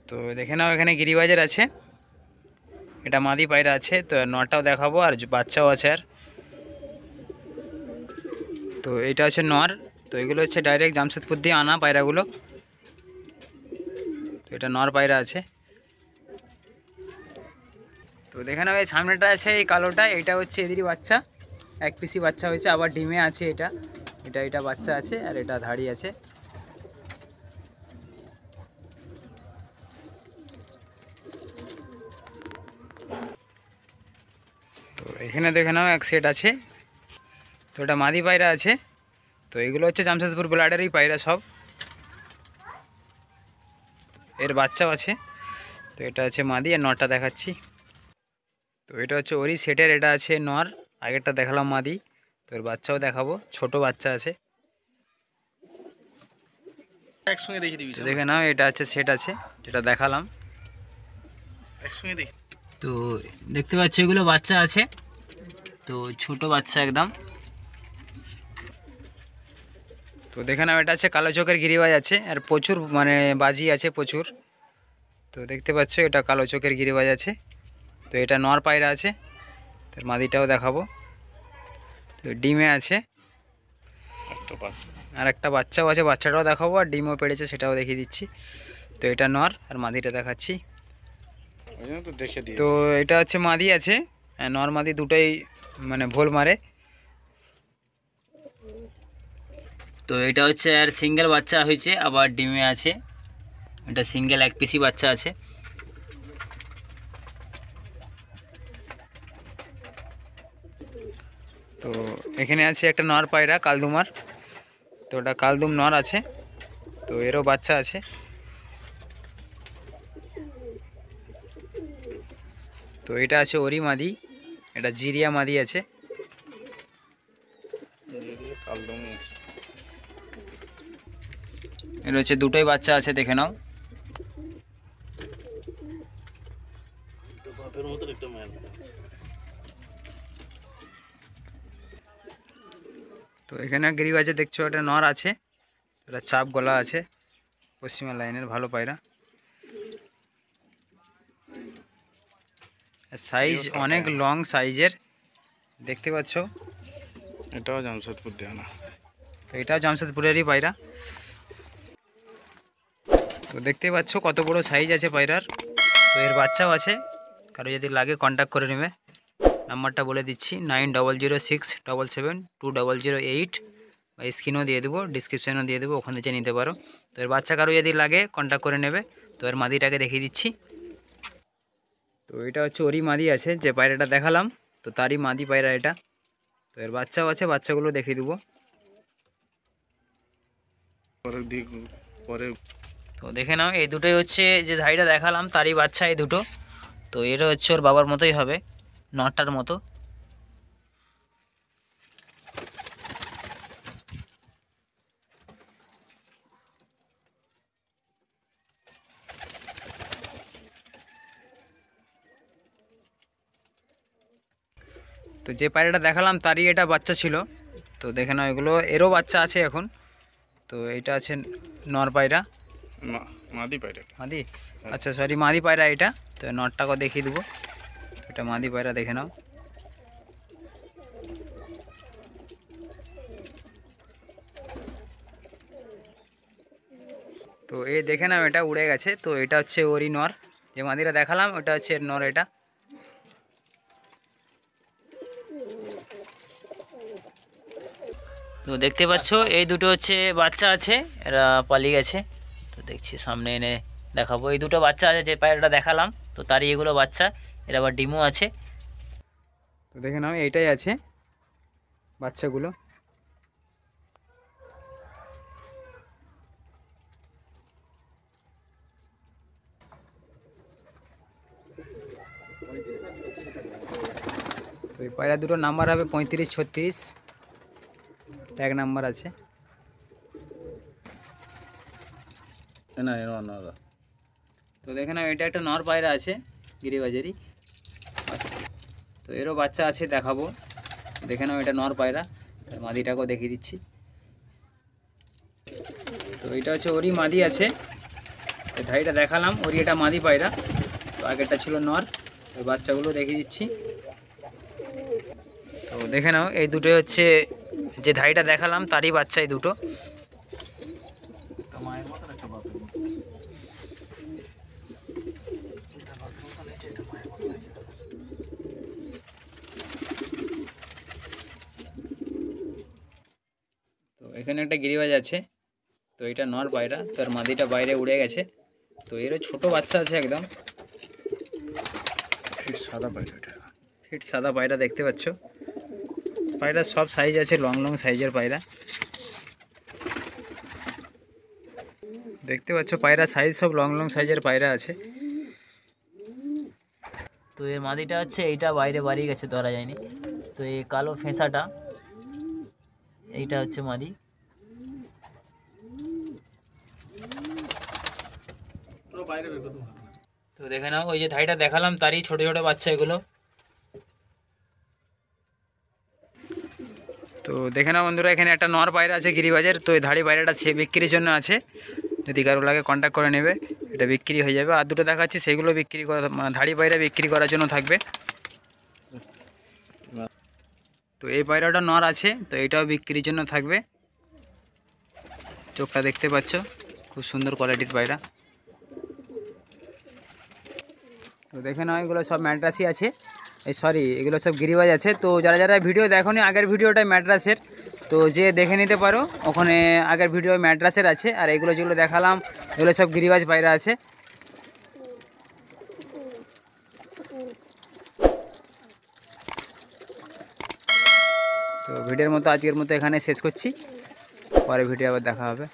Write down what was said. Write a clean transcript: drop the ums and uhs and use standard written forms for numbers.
তো দেখে নাও এখানে গিরিবাজের আছে, এটা মাদি পায়রা আছে। তো নরটাও দেখাবো আর বাচ্চাও আছে। আর তো এটা হচ্ছে নর। তো এগুলো হচ্ছে ডাইরেক্ট জামশেদপুর দিয়ে আনা পায়রাগুলো। তো এটা নর পায়রা আছে। তো দেখে নাও এই সামনেটা আছে এই কালোটা, এটা হচ্ছে এদেরই বাচ্চা, এক পিসি বাচ্চা হয়েছে, আবার ডিমে আছে। এটা এটা এটা বাচ্চা আছে আর এটা ধাড়ি আছে। তো এখানে দেখে নাও এক সেট আছে। তো এটা মাদি পায়রা আছে। তো এগুলো হচ্ছে জামশেদপুর ব্লাডেরই পায়রা সব, এর বাচ্চাও আছে। তো এটা হচ্ছে মাদি আর নরটা দেখাচ্ছি। তো এটা হচ্ছে ওরই সেটের, এটা আছে নর, আগেরটা দেখালাম মাদি। তো এর বাচ্চাও দেখাবো, ছোট বাচ্চা আছে। একসঙ্গে দেখিয়ে দিবি, দেখে নাও এটা হচ্ছে সেট আছে যেটা দেখালাম একসঙ্গে দেখি। তো দেখতে পাচ্ছ এগুলো বাচ্চা আছে, তো ছোট বাচ্চা একদম। তো দেখে নাও এটা আছে কালো চোখের গিরিবাজ আছে, আর প্রচুর মানে বাজি আছে প্রচুর। তো দেখতে পাচ্ছ এটা কালো চোখের গিরিবাজ আছে। তো এটা নর পায়রা আছে, তার মাদিটাও দেখাবো। তো ডিমে আছে আর একটা বাচ্চাও আছে, বাচ্চাটাও দেখাবো, আর ডিমও পেড়েছে সেটাও দেখিয়ে দিচ্ছি। তো এটা নর আর মাদিটা দেখাচ্ছি। তো এটা হচ্ছে মাদি আছে, নর মাদি দুটোই মানে ভোল মারে। তো এটা হচ্ছে আর সিঙ্গেল বাচ্চা হয়েছে, আবার ডিমে আছে। এটা সিঙ্গেল এক পিসি বাচ্চা আছে। তো এখানে আছে একটা নর পায়রা কালদুমার। তো ওটা কালদুম নর আছে, তো এরও বাচ্চা আছে। তো এটা আছে ওরি মাদি, এটা জিরিয়া মাদি আছে। এর হচ্ছে দুটোই বাচ্চা আছে, দেখে নাও। তো এখানে গিরিবাজে দেখছো একটা নর আছে, এটা চাপ গলা আছে, পশ্চিমা লাইনের ভালো পায়রা। সাইজ অনেক লং সাইজের, দেখতে পাচ্ছ। এটাও জামশেদপুর দিয়ে আনা। তো এটাও জামশেদপুরেরই পায়রা। তো দেখতে পাচ্ছ কত বড় সাইজ আছে পায়রার। তো এর বাচ্চাও আছে, কারো যদি লাগে কন্ট্যাক্ট করে নেবে। নাম্বারটা বলে দিচ্ছি 900677720008, বা স্ক্রিনও দিয়ে দেবো, ডিসক্রিপশানও দিয়ে দেবো, ওখানে যেয়ে নিতে পারো। তো এর বাচ্চা কারো যদি লাগে কন্ট্যাক্ট করে নেবে। তো এর মাদিটাকে দেখিয়ে দিচ্ছি। তো এটা হচ্ছে ওরই মাদি আছে, যে পায়রাটা দেখালাম, তো তারই মাদি পায়রা এটা। তো এর বাচ্চাও আছে, বাচ্চাগুলো দেখিয়ে দেবো। তো দেখে নাও এই দুটোই হচ্ছে যে ধাড়িটা দেখালাম তারই বাচ্চা এই দুটো। তো এটা হচ্ছে ওর বাবার মতোই হবে, নটার মতো। তো যে পায়রাটা দেখালাম তারই এটা বাচ্চা ছিল। তো দেখে নাও এগুলো এরও বাচ্চা আছে এখন। তো এটা আছে নর পায়রা, মাদি পায়রা, মাদি, আচ্ছা সরি মাদি পায়রা এটা। তো নরটাকে দেখিয়ে দেবো, এটা মাদি পায়রা, দেখে নাও। তো এই দেখে নাও এটা উড়ে গেছে। তো এটা হচ্ছে ওরই নর, যে মাদিরা দেখালাম ওটা হচ্ছে এর নর এটা। তো দেখতে পাচ্ছ এই দুটো হচ্ছে বাচ্চা আছে, এরা পালিয়ে গেছে। তো দেখছি সামনে এনে দেখাবো, এই দুটো বাচ্চা আছে যে পায়রাটা দেখালাম, তো তারই এগুলো বাচ্চা। এর আবার ডিমও আছে। তো দেখে নাও এইটাই আছে বাচ্চাগুলো। তো এই পায়রা দুটো নাম্বার হবে 3536, ট্যাগ নাম্বার আছে। তো দেখে নাও এটা একটা নর পায়রা আছে গিরিবাজেরই। তো এরও বাচ্চা আছে, দেখাবো। দেখে নাও এটা নর পায়রা, তার মাদিটাকেও দেখিয়ে দিচ্ছি। তো এটা হচ্ছে ওরই মাদি আছে, এই ধাড়িটা দেখালাম, ওরই এটা মাদি পায়রা। তো আগেরটা ছিল নর, ওই বাচ্চাগুলো দেখিয়ে দিচ্ছি। তো দেখে নাও এই দুটো হচ্ছে যে ধাড়িটা দেখালাম তারই বাচ্চা এই দুটো। তো এখানে একটা গিরিবাজ আছে, তো এটা নর পায়রা, তার মাদিটা বাইরে উড়ে গেছে। তো এরও ছোট বাচ্চা আছে একদম, সাদা পায়রা এটা। ফিট সাদা পায়রা দেখতে পাচ্ছ। পায়রা সব সাইজ আছে, লং লং সাইজের পায়রা দেখতে পাচ্ছ। পায়রা সাইজ সব লং লং সাইজের পায়রা আছে। তো এর মাদিটা হচ্ছে এইটা, বাইরে বাড়িয়ে গেছে, ধরা যায়নি। তো এই কালো ফেঁসাটা এইটা হচ্ছে মাদি। তো দেখে নাও ওই যে ধাড়িটা দেখালাম তারই ছোট ছোট বাচ্চা এগুলো। তো দেখে নাও বন্ধুরা, এখানে একটা নর পায়রা আছে গিরিবাজের। তো এই ধাড়ি পায়রাটা সে বিক্রির জন্য আছে, যদি কারো লাগে কন্ট্যাক্ট করে নেবে, এটা বিক্রি হয়ে যাবে। আর দুটো দেখাচ্ছি সেগুলো বিক্রি করা, মানে ধাড়ি পায়রা বিক্রি করার জন্য থাকবে। তো এই পায়রাটা নর আছে, তো এটাও বিক্রির জন্য থাকবে। চোখটা দেখতে পাচ্ছ, খুব সুন্দর কোয়ালিটির পায়রা। তো দেখে নাও এগুলো সব ম্যাড্রাসি আছে, এই সরি এগুলো সব গিরিবাজ আছে। তো যারা যারা ভিডিও দেখোনি আগের ভিডিওটা ম্যাড্রাসের, তো যে দেখে নিতে পারো, ওখানে আগের ভিডিও ম্যাড্রাসের আছে। আর এগুলো যেগুলো দেখালাম এগুলো সব গিরিবাজ পায়রা আছে। তো ভিডিওর মতো আজকের মতো এখানে শেষ করছি, পরে ভিডিও আবার দেখা হবে।